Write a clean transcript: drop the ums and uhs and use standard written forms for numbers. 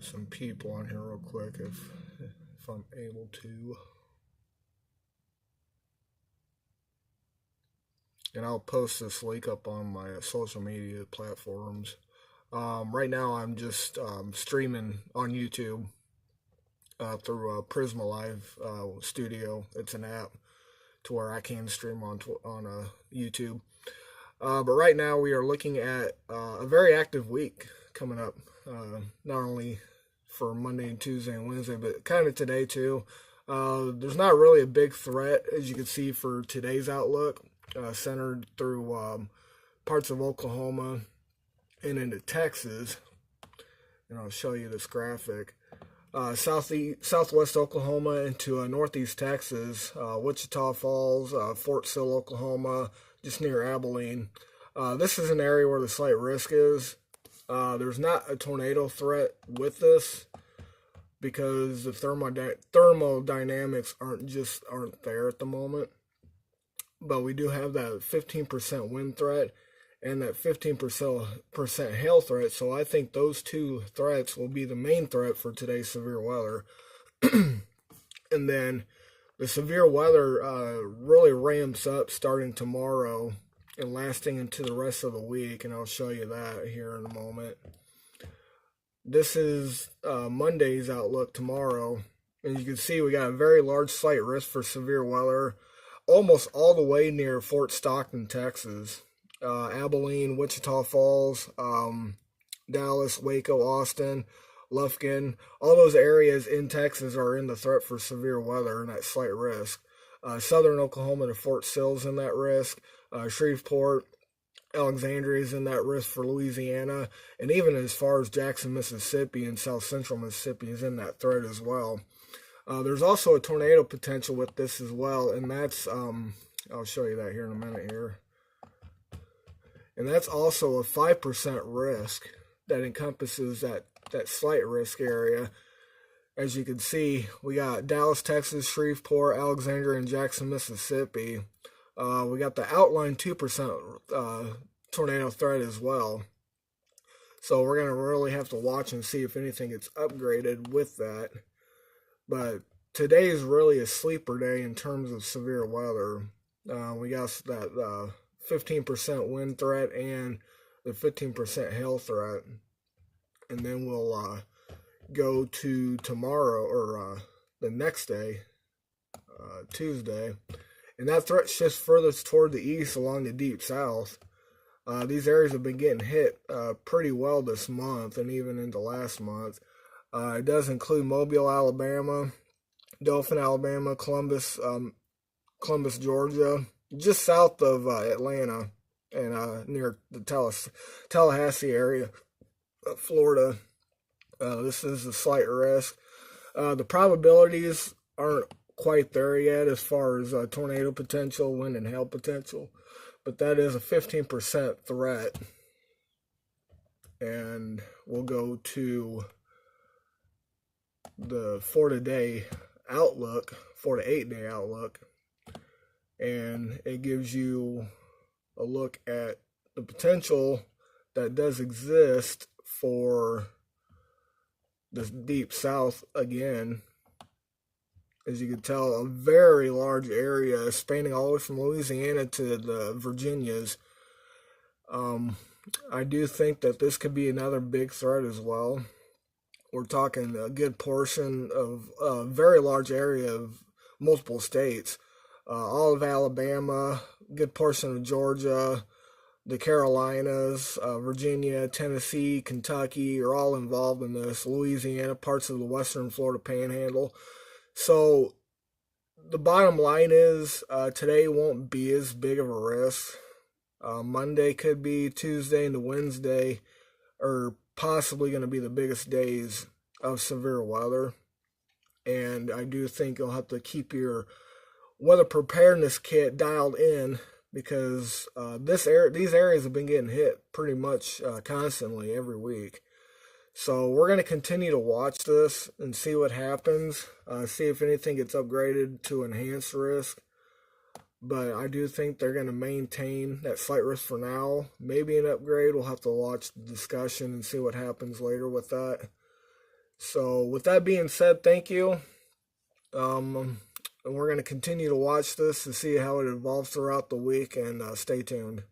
get some people on here real quick if I'm able to. And I'll post this link up on my social media platforms. Right now I'm just streaming on YouTube through Prisma Live Studio. It's an app to where I can stream on YouTube. But right now we are looking at a very active week coming up, not only for Monday and Tuesday and Wednesday, but kind of today too. There's not really a big threat, as you can see, for today's outlook, centered through parts of Oklahoma and into Texas. And I'll show you this graphic. Southwest Oklahoma into northeast Texas, Wichita Falls, Fort Sill, Oklahoma, just near Abilene. This is an area where the slight risk is. There's not a tornado threat with this because the thermodynamics aren't there at the moment. But we do have that 15% wind threat and that 15% hail threat. So I think those two threats will be the main threat for today's severe weather. And then the severe weather really ramps up starting tomorrow and lasting into the rest of the week. And I'll show you that here in a moment. This is Monday's outlook tomorrow. And you can see we got a very large slight risk for severe weather almost all the way near Fort Stockton, Texas. Abilene, Wichita Falls, Dallas, Waco, Austin, Lufkin, all those areas in Texas are in the threat for severe weather and that slight risk. Southern Oklahoma to Fort Sill's in that risk. Shreveport, Alexandria is in that risk for Louisiana. And even as far as Jackson, Mississippi and South Central Mississippi is in that threat as well. There's also a tornado potential with this as well. And that's, I'll show you that here in a minute here. And that's also a 5% risk that encompasses that slight risk area. As you can see, we got Dallas, Texas, Shreveport, Alexandria, and Jackson, Mississippi. We got the outline 2% tornado threat as well. So we're going to really have to watch and see if anything gets upgraded with that. But today is really a sleeper day in terms of severe weather. We got that 15% wind threat and the 15% hail threat. And then we'll go to tomorrow, or the next day, Tuesday. And that threat shifts furthest toward the east along the deep south. These areas have been getting hit pretty well this month and even into last month. It does include Mobile, Alabama, Dothan, Alabama, Columbus, Georgia, just south of Atlanta and near the Tallahassee area, Florida. This is a slight risk. The probabilities aren't quite there yet as far as tornado potential, wind and hail potential, but that is a 15% threat. And we'll go to the 4 to 8 day outlook, and it gives you a look at the potential that does exist for the deep south again. As you can tell, a very large area spanning all the way from Louisiana to the Virginias. I do think that this could be another big threat as well. We're talking a good portion of a very large area of multiple states. All of Alabama, a good portion of Georgia, the Carolinas, Virginia, Tennessee, Kentucky are all involved in this. Louisiana, parts of the western Florida Panhandle. So the bottom line is today won't be as big of a risk. Monday could be, Tuesday into Wednesday are possibly going to be the biggest days of severe weather. And I do think you'll have to keep your weather preparedness kit dialed in because these areas have been getting hit pretty much constantly every week. So we're going to continue to watch this and see what happens, see if anything gets upgraded to enhanced risk. But I do think they're going to maintain that slight risk for now. Maybe an upgrade. We'll have to watch the discussion and see what happens later with that. So with that being said, thank you. And we're going to continue to watch this to see how it evolves throughout the week, and stay tuned.